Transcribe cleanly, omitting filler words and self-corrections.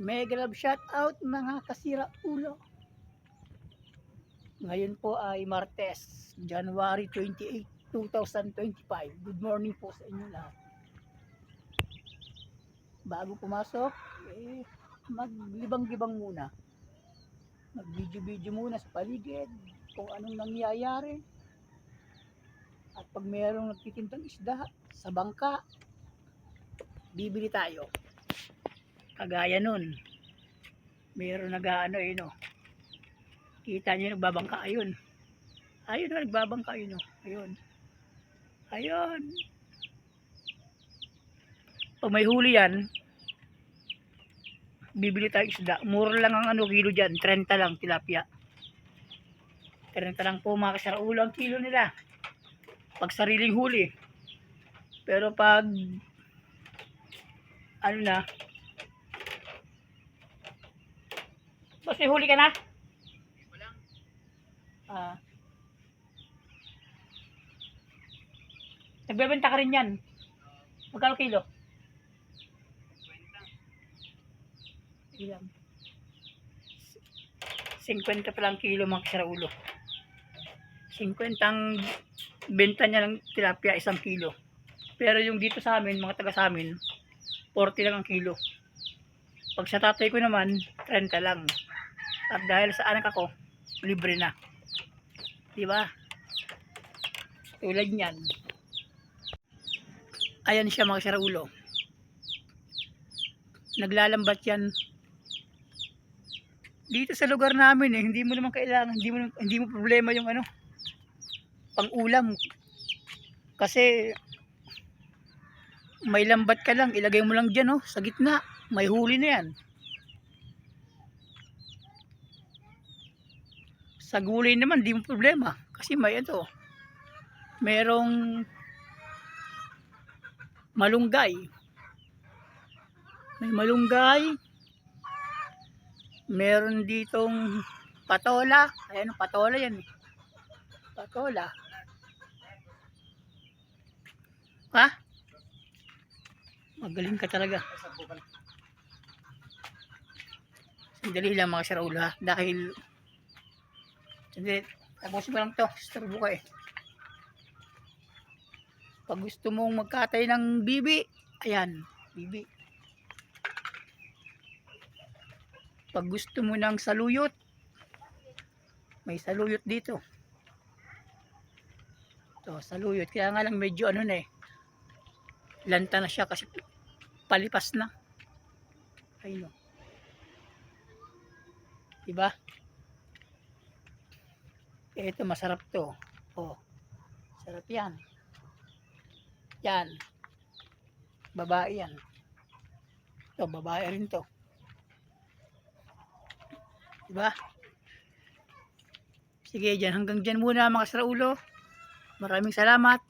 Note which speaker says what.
Speaker 1: Mega love shout out mga kasira ulo. Ngayon po ay Martes, January 28, 2025. Good morning po sa inyo lahat. Bago pumasok, maglibang-libang muna. Mag-video-video muna sa paligid kung anong nangyayari. At pag mayroong nagtitindang isda sa bangka, bibili tayo. Kagaya nun, mayroon nag-ano no. Kita niyo nagbabangka ayun. Ayun nagbabangka ayun no. Ayun. Ayun. Pag may huli yan, bibili tayo isda. Mura lang ang kilo dyan. 30 lang tilapia. 30 lang po mga kasaraulo ang kilo nila. Pag sariling huli. Pero pag ano na, boss, may huli ka na? Nagbebenta ka rin yan. Magkano kilo? Ilang? 50 pa lang kilo mga kasaraulo. 50 ang benta niya ng tilapia, 1 kilo. Pero yung dito sa amin, mga taga sa amin, 40 lang ang kilo. Pag sa tatay ko naman, 30 lang. At dahil sa anak ako, libre na. Diba? Tulad niyan. Ayan siya mga kasaraulo. Naglalambat yan. Dito sa lugar namin hindi mo naman kailangan, hindi mo problema yung ano, pang-ulam. Kasi may lambat ka lang, ilagay mo lang diyan sa gitna, may huli na yan. Sa gulay naman, di mo problema. Kasi may merong malunggay. May malunggay. Meron ditong patola. Ayan, patola yan. Patola. Ha? Magaling ka talaga. Sandali lang mga kasaraulo ha. Dahil sandali, tapusin mo lang to. Starbo ka Pag gusto mong magkatay ng bibi, ayan, bibi. Pag gusto mo ng saluyot, may saluyot dito. Ito, saluyot. Kaya nga lang medyo lanta na siya kasi palipas na. Ayun. Diba? Ito masarap to. Sarap yan. Yan. Babae yan. Ito, babae rin to. Diba? Sige, hanggang dyan muna mga kasaraulo. Maraming salamat.